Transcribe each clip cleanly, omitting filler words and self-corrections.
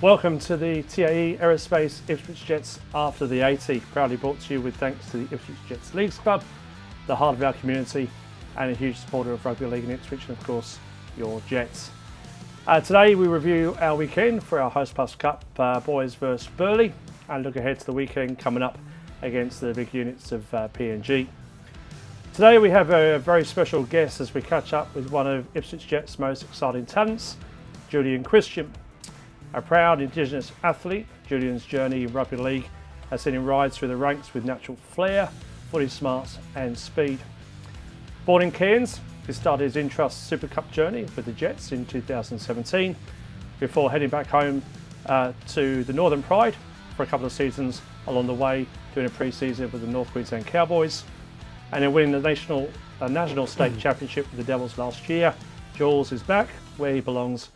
Welcome to the TAE Aerospace Ipswich Jets After the 80, proudly brought to you with thanks to the Ipswich Jets Leagues Club, the heart of our community, and a huge supporter of rugby league in Ipswich, and of course, your Jets. Today we review our weekend for our Host Plus Cup, boys versus Burleigh, and look ahead to the weekend coming up against the big units of PNG. Today we have a very special guest as we catch up with one of Ipswich Jets' most exciting talents, Julian Christian. A proud Indigenous athlete, Julian's journey in rugby league has seen him rise through the ranks with natural flair, footy smarts and speed. Born in Cairns, he started his Intrust Super Cup journey with the Jets in 2017 before heading back home to the Northern Pride for a couple of seasons along the way, doing a pre-season with the North Queensland Cowboys and then winning the National State Championship with the Devils last year. Jules is back where he belongs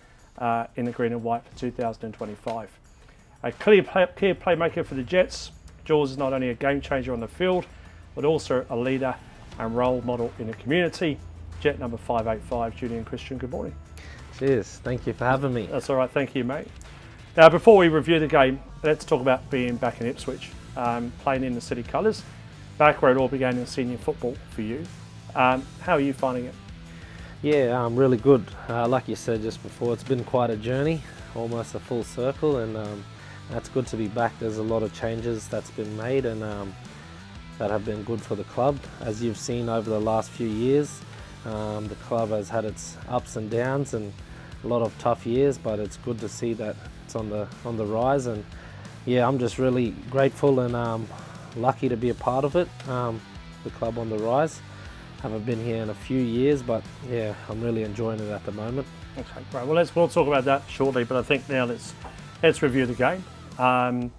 in the green and white for 2025. A clear playmaker for the Jets, Jules is not only a game changer on the field, but also a leader and role model in the community. Jet number 585, Julian Christian, good morning. Cheers, thank you for having me. That's all right, thank you, mate. Now, before we review the game, let's talk about being back in Ipswich, playing in the city colours, back where it all began in senior football for you. How are you finding it? Yeah, really good. Like you said just before, it's been quite a journey, almost a full circle, and that's good to be back. There's a lot of changes that's been made and that have been good for the club. As you've seen over the last few years, the club has had its ups and downs and a lot of tough years, but it's good to see that it's on the rise. And yeah, I'm just really grateful and lucky to be a part of it. The club on the rise. Haven't been here in a few years, but yeah, I'm really enjoying it at the moment. Okay, great. Well, we'll talk about that shortly, but I think now let's review the game.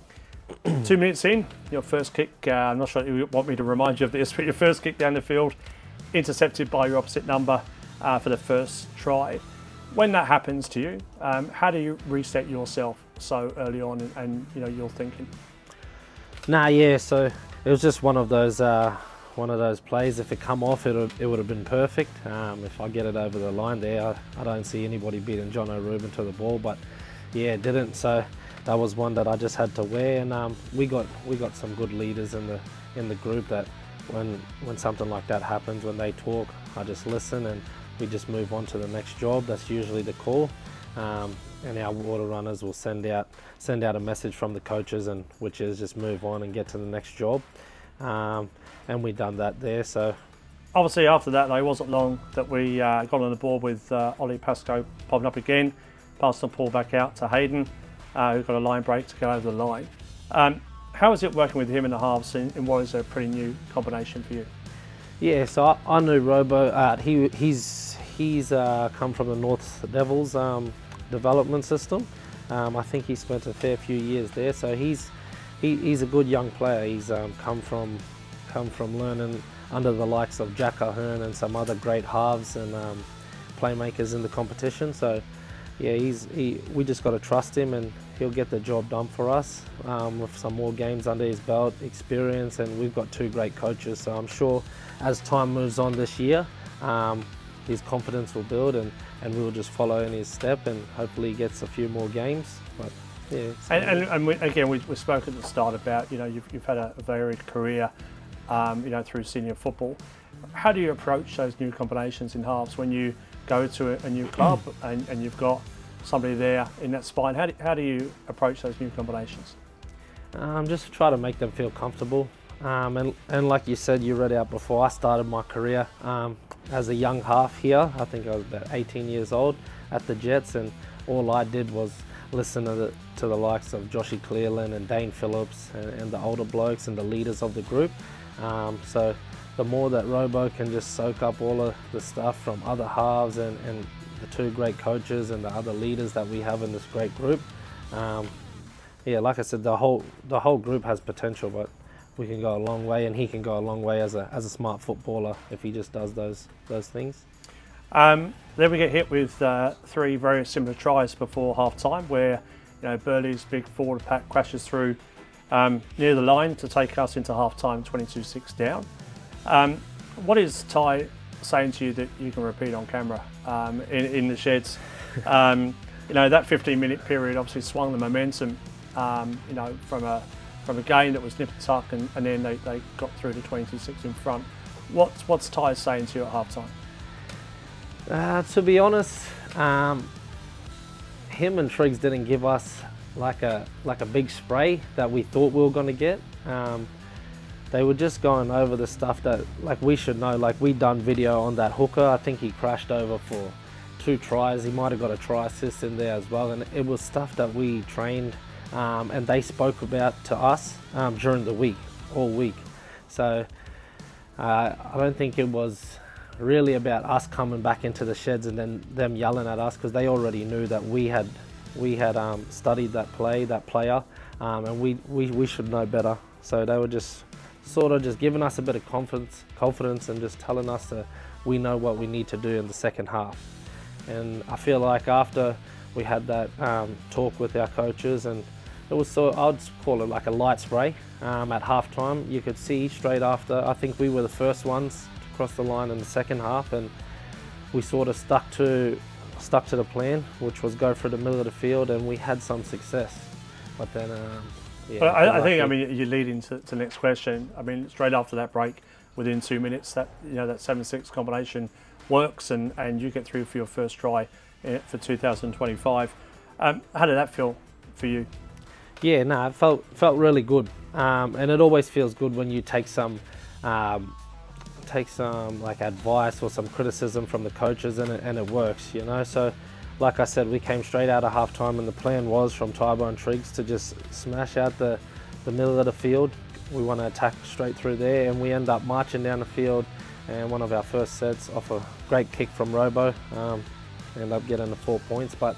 2 minutes in, your first kick, I'm not sure you want me to remind you of this, but your first kick down the field, intercepted by your opposite number for the first try. When that happens to you, how do you reset yourself so early on and you're thinking? So it was just one of those plays. If it come off, it would have been perfect. If I get it over the line there, I don't see anybody beating John O'Ruben to the ball, but yeah, it didn't. So that was one that I just had to wear, and we got some good leaders in the group that when something like that happens, when they talk, I just listen and we just move on to the next job. That's usually the call. And our water runners will send out a message from the coaches, and which is just move on and get to the next job. And we done that there. So obviously after that, though, it wasn't long that we got on the board with Ollie Pascoe popping up again, passed the ball back out to Hayden, who got a line break to go over the line. How is it working with him in the halves in what is a pretty new combination for you? Yeah, so I knew Robo. He's come from the North Devils development system. I think he spent a fair few years there, so he's a good young player. He's come from learning under the likes of Jack O'Hearn and some other great halves and playmakers in the competition. So yeah, we just got to trust him, and he'll get the job done for us with some more games under his belt, experience, and we've got two great coaches. So I'm sure as time moves on this year, his confidence will build, and we'll just follow in his step, and hopefully he gets a few more games. But yeah. And we spoke at the start about you've had a varied career, through senior football. How do you approach those new combinations in halves when you go to a new club and you've got somebody there in that spine? How do you approach those new combinations? Just try to make them feel comfortable. And like you said, you read out before, I started my career as a young half here. I think I was about 18 years old at the Jets, and all I did was listen to the likes of Joshy Clearland and Dane Phillips and the older blokes and the leaders of the group. So the more that Robo can just soak up all of the stuff from other halves and the two great coaches and the other leaders that we have in this great group, like I said, the whole group has potential, but we can go a long way, and he can go a long way as a smart footballer if he just does those things. Then we get hit with three very similar tries before half time, where Burleigh's big forward pack crashes through near the line to take us into half time 22-6 down. What is Ty saying to you that you can repeat on camera in the sheds? that 15-minute period obviously swung the momentum, from a game that was nip and tuck, and then they got through to 22-6 in front. What's Ty saying to you at half time? To be honest, him and Triggs didn't give us like a big spray that we thought we were going to get. They were just going over the stuff that we should know. We done video on that hooker. I think he crashed over for 2 tries. He might have got a try assist in there as well, and it was stuff that we trained and they spoke about to us during the week, all week. So I don't think it was really about us coming back into the sheds and then them yelling at us, because they already knew that we had studied that player, and we should know better. So they were just sort of just giving us a bit of confidence and just telling us that we know what we need to do in the second half. And I feel like after we had that talk with our coaches, and it was I'd call it like a light spray at half time. You could see straight after, I think we were the first ones to cross the line in the second half, and we sort of stuck to the plan, which was go through the middle of the field, and we had some success. But then, I think you lead into the next question. Straight after that break, within 2 minutes, that 7-6 combination works, and you get through for your first try for 2025. How did that feel for you? Yeah, no, it felt really good, and it always feels good when you take some advice or some criticism from the coaches, and it works, So, like I said, we came straight out of half time, and the plan was from Tybo and Triggs to just smash out the middle of the field. We want to attack straight through there, and we end up marching down the field, and one of our first sets off a great kick from Robo, end up getting the 4 points. But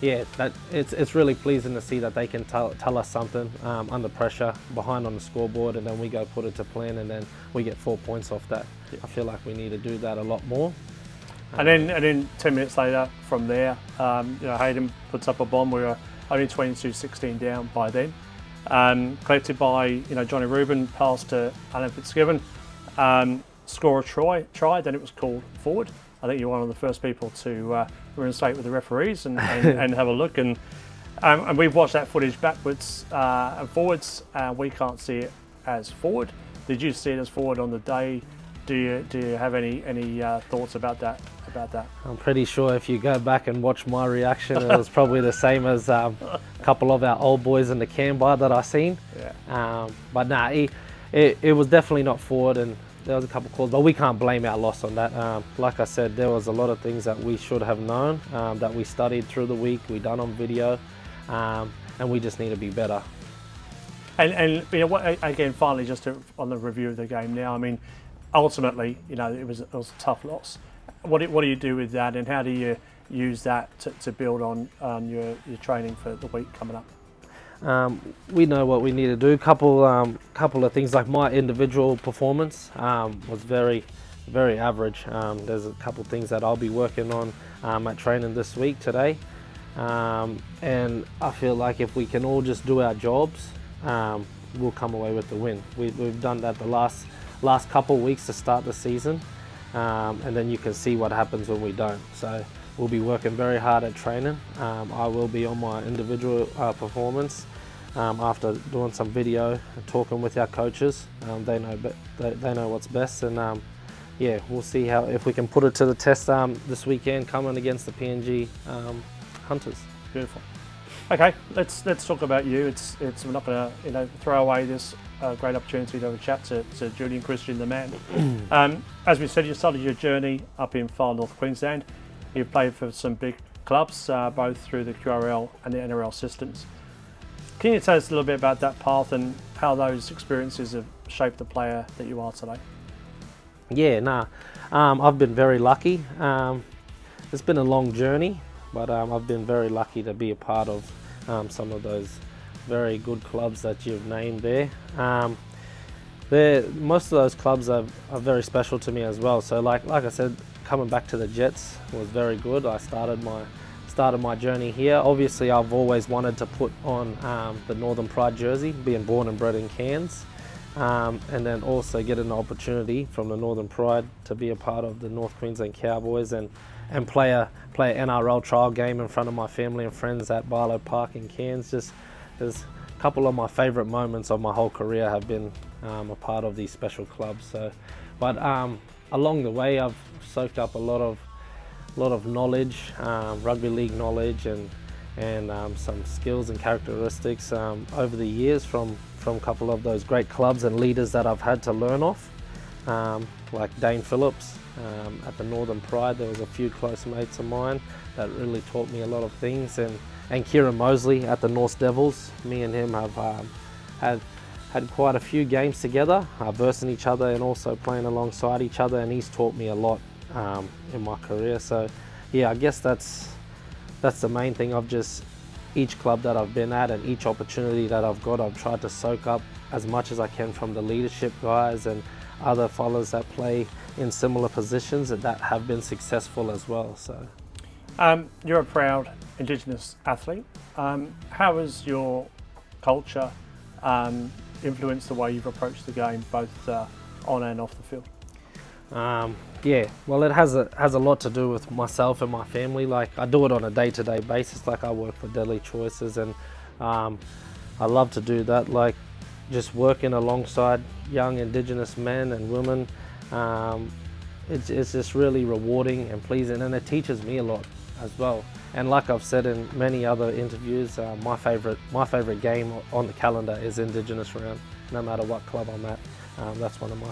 yeah, it's really pleasing to see that they can tell us something under pressure, behind on the scoreboard, and then we go put it to plan, and then we get 4 points off that. Yeah. I feel like we need to do that a lot more. And then 10 minutes later from there, Hayden puts up a bomb. We were only 22-16 down by then. Collected by Johnny Rubin, pass to Alan Fitzgibbon, score a try. Then it was called forward. I think you're one of the first people to reinstate with the referees and have a look. And we've watched that footage backwards and forwards. We can't see it as forward. Did you see it as forward on the day? Do you have any thoughts about that? I'm pretty sure if you go back and watch my reaction, it was probably the same as a couple of our old boys in the Canberra that I seen. Yeah. But nah, it was definitely not forward, and there was a couple of calls, but we can't blame our loss on that. Like I said, there was a lot of things that we should have known, that we studied through the week, we done on video, and we just need to be better. And again, finally, just on the review of the game now. Ultimately, it was a tough loss. What do you do with that, and how do you use that to build on your training for the week coming up? We know what we need to do. Couple of things, like my individual performance was very, very average. There's a couple of things that I'll be working on at training this week today, and I feel like if we can all just do our jobs, we'll come away with the win. We've done that the last couple of weeks to start the season, and then you can see what happens when we don't. So we'll be working very hard at training. I will be on my individual performance after doing some video and talking with our coaches. They know what's best, and we'll see if we can put it to the test this weekend coming against the PNG Hunters. Beautiful. Okay, let's talk about you. We're not going to throw away this great opportunity to have a chat to Julian Christian, the man. As we said, you started your journey up in far north Queensland. You've played for some big clubs, both through the QRL and the NRL systems. Can you tell us a little bit about that path and how those experiences have shaped the player that you are today? Yeah, I've been very lucky. It's been a long journey, but I've been very lucky to be a part of some of those very good clubs that you've named there. Most of those clubs are very special to me as well. So like I said, coming back to the Jets was very good. I started my journey here. Obviously, I've always wanted to put on the Northern Pride jersey, being born and bred in Cairns. and then also get an opportunity from the Northern Pride to be a part of the North Queensland Cowboys and play an NRL trial game in front of my family and friends at Burleigh Park in Cairns. Just there's a couple of my favourite moments of my whole career have been a part of these special clubs. So, but along the way, I've soaked up a lot of knowledge, rugby league knowledge, and some skills and characteristics over the years from a couple of those great clubs and leaders that I've had to learn off, like Dane Phillips at the Northern Pride. There was a few close mates of mine that really taught me a lot of things, and Kieran Mosley at the North Devils. Me and him have had quite a few games together, versing each other and also playing alongside each other, and he's taught me a lot in my career. So yeah, I guess that's the main thing. I've just, each club that I've been at and each opportunity that I've got, I've tried to soak up as much as I can from the leadership guys and other fellas that play in similar positions and that have been successful as well. So you're a proud Indigenous athlete. How has your culture influenced the way you've approached the game, both on and off the field? Yeah, well, it has a lot to do with myself and my family. Like, I do it on a day-to-day basis. Like, I work for Daily Choices, and I love to do that. Like, just working alongside young Indigenous men and women, it's just really rewarding and pleasing, and it teaches me a lot as well. And like I've said in many other interviews, my favorite game on the calendar is Indigenous Round. No matter what club I'm at, that's one of my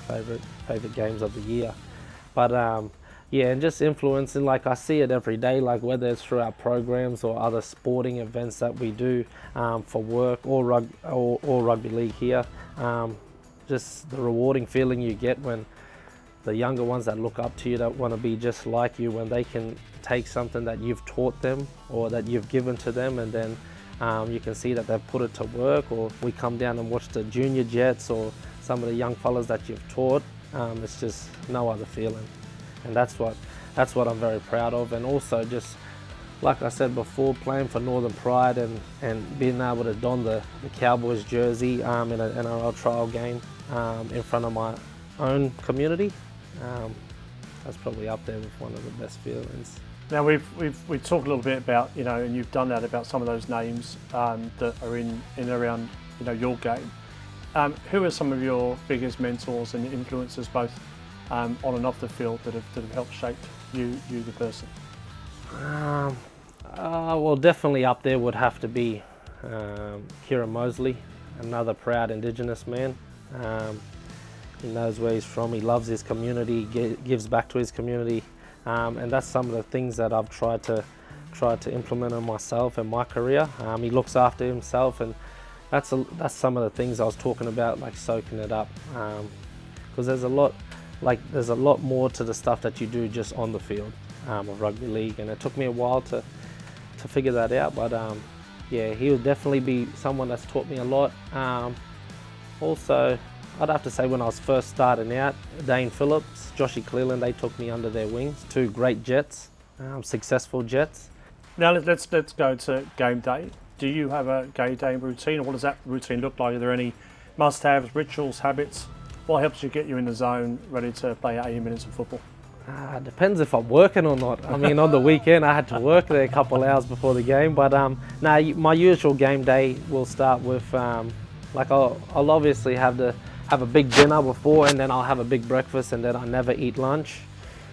favorite games of the year. But yeah, and just influencing, like, I see it every day, like whether it's through our programs or other sporting events that we do for work or rugby league here. Just the rewarding feeling you get when the younger ones that look up to you, that want to be just like you, when they can take something that you've taught them or that you've given to them, and then you can see that they've put it to work. Or we come down and watch the junior Jets or some of the young fellas that you've taught. It's just no other feeling, and that's what I'm very proud of. And also, just like I said before, playing for Northern Pride and being able to don the Cowboys jersey in an NRL trial game in front of my own community, that's probably up there with one of the best feelings. Now we talked a little bit about, and you've done that, about some of those names that are in and around your game. Who are some of your biggest mentors and influences, both on and off the field, that have helped shape you the person? Well, definitely up there would have to be Kieran Mosley, another proud Indigenous man. He knows where he's from. He loves his community, gives back to his community, and that's some of the things that I've tried to implement on myself and my career. He looks after himself, and that's some of the things I was talking about, like soaking it up, because there's a lot more to the stuff that you do just on the field of rugby league, and it took me a while to figure that out. But yeah, he would definitely be someone that's taught me a lot. Also, I'd have to say, when I was first starting out, Dane Phillips, Joshy Cleland, they took me under their wings. Two great Jets, successful Jets. Now let's go to game day. Do you have a game day routine, or what does that routine look like? Are there any must-haves, rituals, habits? What helps you get you in the zone, ready to play 80 minutes of football? Depends if I'm working or not. I mean, on the weekend I had to work there a couple hours before the game, but my usual game day will start with I'll obviously have a big dinner before, and then I'll have a big breakfast, and then I never eat lunch.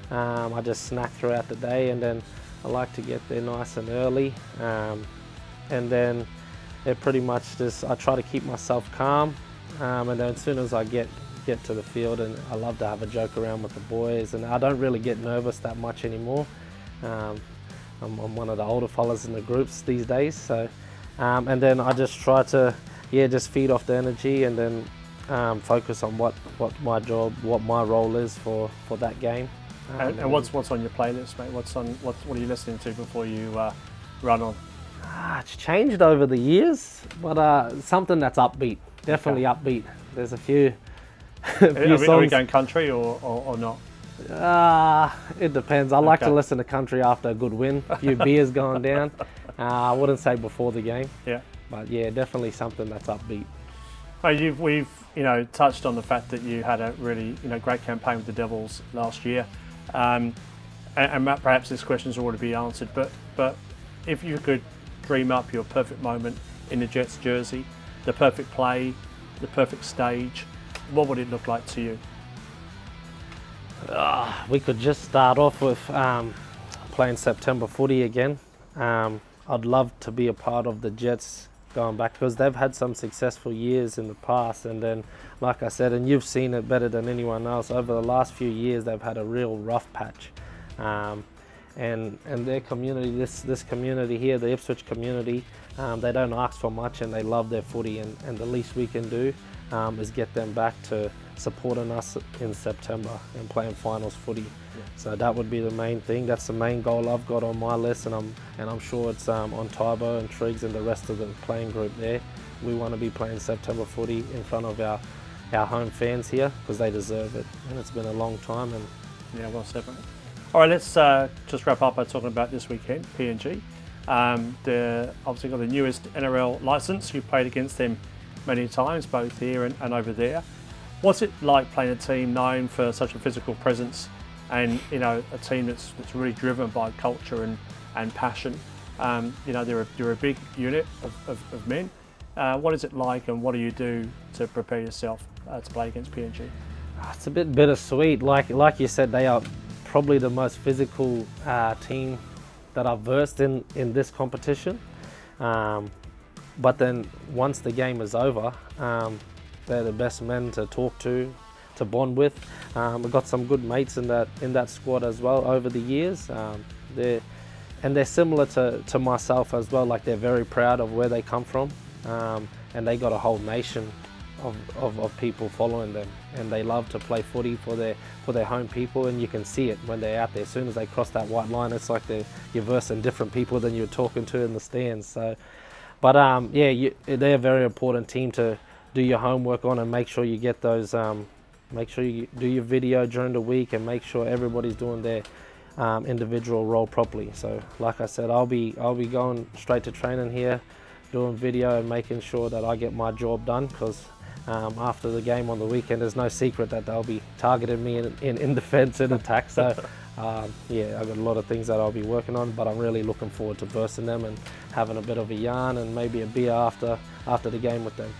I just snack throughout the day, and then I like to get there nice and early, and then it pretty much just, I try to keep myself calm, and then as soon as I get to the field, and I love to have a joke around with the boys, and I don't really get nervous that much anymore. I'm one of the older fellas in the groups these days, so and then I just try to just feed off the energy, and then focus on what my job, what my role is for that game. And what's on your playlist, mate? What are you listening to before you run on? It's changed over the years, but something that's upbeat, definitely upbeat. There's a few songs. Are we going country or not? It depends. I like to listen to country after a good win, a few beers going down. I wouldn't say before the game. Yeah. But yeah, definitely something that's upbeat. Mate, we've touched on the fact that you had a really, great campaign with the Devils last year. And perhaps this question's already been answered, but if you could dream up your perfect moment in the Jets jersey, the perfect play, the perfect stage, what would it look like to you? We could just start off with playing September footy again. I'd love to be a part of the Jets going back, because they've had some successful years in the past, and then, like I said, and you've seen it better than anyone else, over the last few years they've had a real rough patch. And their community, this community here, the Ipswich community, they don't ask for much and they love their footy, and the least we can do is get them back to supporting us in September and playing finals footy. Yeah. So that would be the main thing. That's the main goal I've got on my list, and I'm sure it's on Tybo and Triggs and the rest of the playing group there. We want to be playing September footy in front of our home fans here, because they deserve it, and it's been a long time. And yeah, well said, mate. All right, let's just wrap up by talking about this weekend, PNG. They're obviously got the newest NRL licence. You've played against them many times, both here and over there. What's it like playing a team known for such a physical presence, and a team that's really driven by culture and passion? You're a big unit of men. What is it like, and what do you do to prepare yourself to play against PNG? It's a bit bittersweet. Like you said, they are probably the most physical team that I've versed in this competition. But then once the game is over, they're the best men to talk to bond with. We've got some good mates in that squad as well over the years. They're similar to myself as well. Like, they're very proud of where they come from, and they got a whole nation of people following them, and they love to play footy for their home people, and you can see it when they're out there. As soon as they cross that white line, it's like you're versing different people than you're talking to in the stands. So, but they're a very important team to do your homework on, and make sure you get those. Make sure you do your video during the week, and make sure everybody's doing their individual role properly. So, like I said, I'll be going straight to training here, doing video and making sure that I get my job done, because after the game on the weekend, there's no secret that they'll be targeting me in defence and attack. So I've got a lot of things that I'll be working on, but I'm really looking forward to versing them and having a bit of a yarn and maybe a beer after the game with them.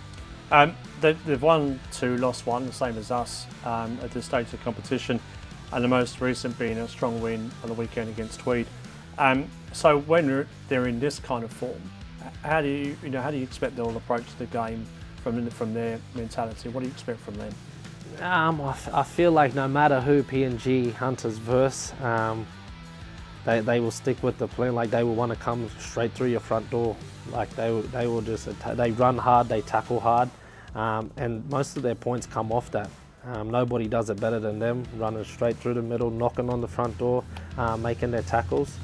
They've won 2, lost 1, the same as us at this stage of the competition, and the most recent being a strong win on the weekend against Tweed. So when they're in this kind of form, how do you expect they'll approach the game from their mentality? What do you expect from them? I feel like no matter who PNG Hunters verse, they will stick with the plan. Like, they will want to come straight through your front door. Like, they will just they run hard, they tackle hard, and most of their points come off that. Nobody does it better than them, running straight through the middle, knocking on the front door, making their tackles.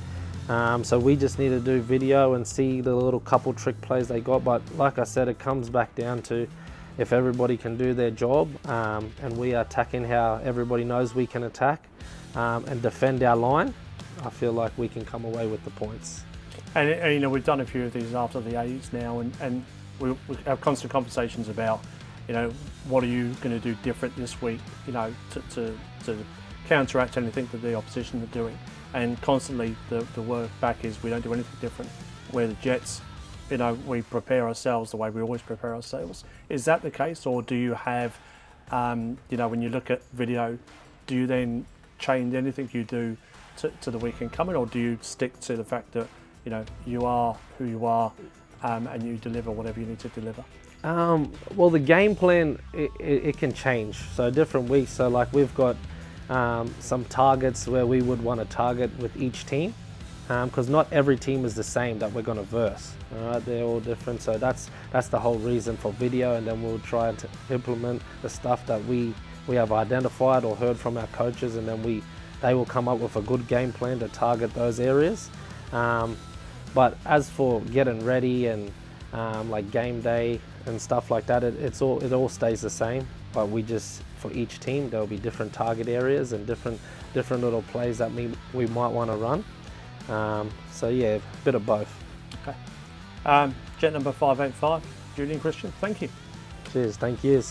So we just need to do video and see the little couple trick plays they got. But like I said, it comes back down to if everybody can do their job, and we are attacking how everybody knows we can attack, and defend our line, I feel like we can come away with the points. And we've done a few of these after the 80s now, and we have constant conversations about, what are you going to do different this week, to counteract anything that the opposition are doing. And constantly the work back is we don't do anything different. We're the Jets, we prepare ourselves the way we always prepare ourselves. Is that the case, or do you have, when you look at video, do you then change anything you do to the weekend coming, or do you stick to the fact that, you are who you are, and you deliver whatever you need to deliver? Well, the game plan, it can change. So different weeks, so like we've got some targets where we would want to target with each team, because not every team is the same that we're going to verse. All right, they're all different. So that's the whole reason for video, and then we'll try to implement the stuff that we have identified or heard from our coaches, and then they will come up with a good game plan to target those areas. But as for getting ready and like game day and stuff like that, it all stays the same. But we just, for each team, there'll be different target areas and different little plays that we might want to run. So yeah, a bit of both. Okay. Jet number 585, Julian Christian, thank you. Cheers, thank you.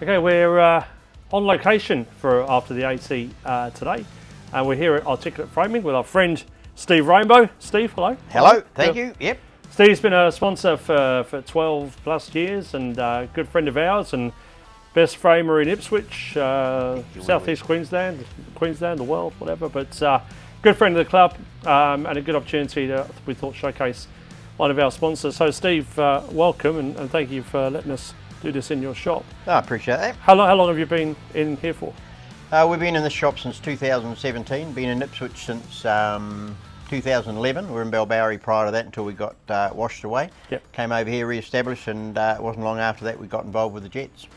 Okay, we're on location for after the AT today, and we're here at Articulate Framing with our friend Steve Rainbow. Steve, hello. Hello, thank you. Yep. Steve's been a sponsor for 12 plus years and a good friend of ours and best framer in Ipswich, southeast Queensland, the world, whatever. But good friend of the club and a good opportunity to, we thought, showcase one of our sponsors. So Steve, welcome and thank you for letting us do this in your shop. I appreciate that. How long have you been in here for? We've been in the shop since 2017, been in Ipswich since 2011. We were in Burleigh prior to that until we got washed away. Yep. Came over here, re-established, and it wasn't long after that we got involved with the Jets.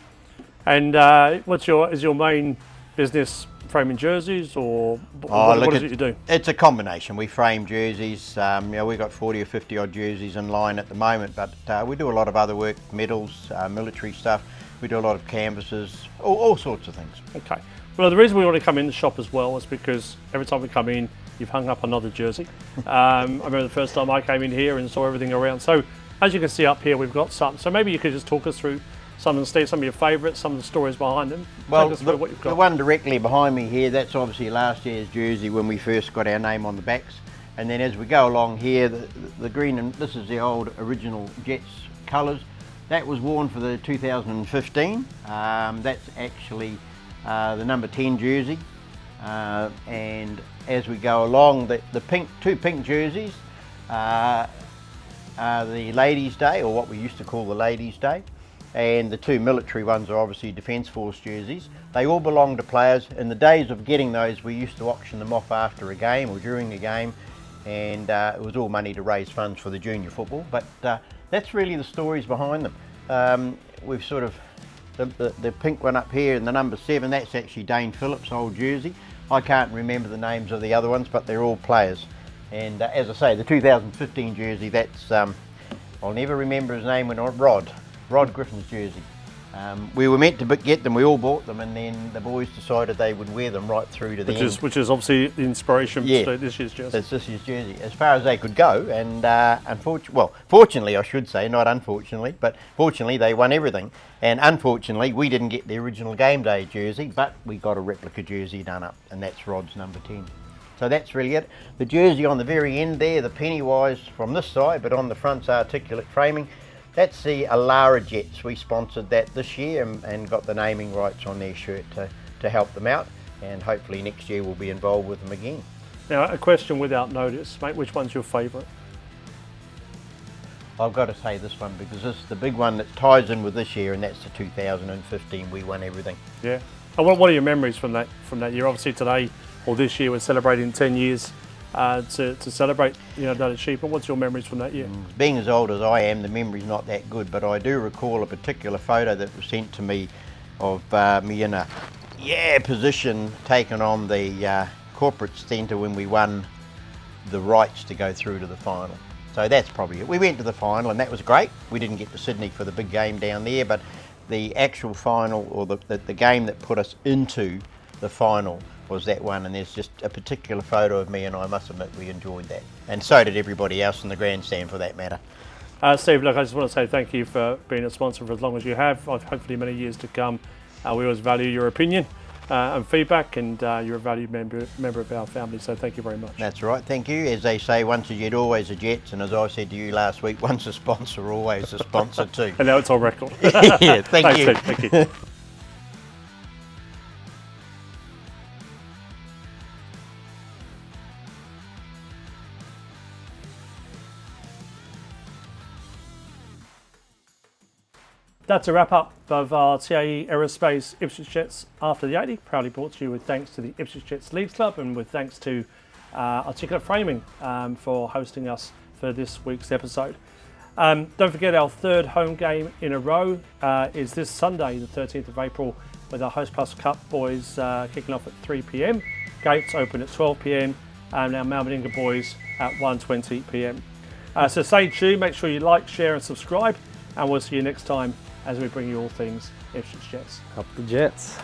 And is your main business framing jerseys, or what is it you do? It's a combination. We frame jerseys. We've got 40 or 50 odd jerseys in line at the moment, but we do a lot of other work, medals, military stuff. We do a lot of canvases, all sorts of things. Okay. Well, the reason we want to come in the shop as well is because every time we come in, you've hung up another jersey. I remember the first time I came in here and saw everything around. So as you can see up here, we've got some. So maybe you could just talk us through some of your favourites, some of the stories behind them. Well, Take us through what you've got. The one directly behind me here, that's obviously last year's jersey when we first got our name on the backs. And then as we go along here, the green, and this is the old original Jets colours. That was worn for the 2015. That's actually the number 10 jersey. And as we go along, the two pink jerseys are the Ladies' Day, or what we used to call the Ladies' Day. And the two military ones are obviously Defence Force jerseys. They all belong to players. In the days of getting those, we used to auction them off after a game or during a game, and it was all money to raise funds for the junior football. But that's really the stories behind them. We've sort of, the pink one up here and the number 7, that's actually Dane Phillips' old jersey. I can't remember the names of the other ones, but they're all players. And as I say, the 2015 jersey, that's, I'll never remember his name, Rod Griffin's jersey. We were meant to get them, we all bought them, and then the boys decided they would wear them right through to the end. Which is obviously the inspiration for this year's jersey. It's this year's jersey, as far as they could go, and fortunately I should say, not unfortunately, but fortunately they won everything, and unfortunately we didn't get the original game day jersey, but we got a replica jersey done up, and that's Rod's number 10. So that's really it. The jersey on the very end there, the Pennywise from this side, but on the front's Articulate Framing. That's the Alara Jets. We sponsored that this year and got the naming rights on their shirt to help them out, and hopefully next year we'll be involved with them again. Now, a question without notice, mate, which one's your favourite? I've got to say this one because this is the big one that ties in with this year, and that's the 2015. We won everything. Yeah. And what are your memories from that year? Obviously today, or this year, we're celebrating 10 years to celebrate that achievement. What's your memories from that year? Being as old as I am, the memory's not that good, but I do recall a particular photo that was sent to me of me in a position taken on the corporate centre when we won the rights to go through to the final. So that's probably it. We went to the final and that was great. We didn't get to Sydney for the big game down there, but the actual final, or the game that put us into the final, was that one, and there's just a particular photo of me, and I must admit we enjoyed that, and so did everybody else in the grandstand for that matter. Steve, look, I just want to say thank you for being a sponsor for as long as you have, hopefully many years to come. We always value your opinion and feedback, and you're a valued member of our family, so thank you very much. That's right, thank you. As they say, once a Jet, always a Jets, and as I said to you last week, once a sponsor, always a sponsor too. And now it's on record. Yeah, thanks, you. Steve, thank you. That's a wrap up of our TAE Aerospace Ipswich Jets after the 80. Proudly brought to you with thanks to the Ipswich Jets Leagues Club and with thanks to Articulate Framing for hosting us for this week's episode. Don't forget our third home game in a row is this Sunday, the 13th of April, with our Host Plus Cup boys kicking off at 3 p.m. Gates open at 12 p.m. and our Malmadinga boys at 1:20 p.m. So stay tuned, make sure you like, share and subscribe, and we'll see you next time as we bring you all things Ipswich Jets. Up the Jets.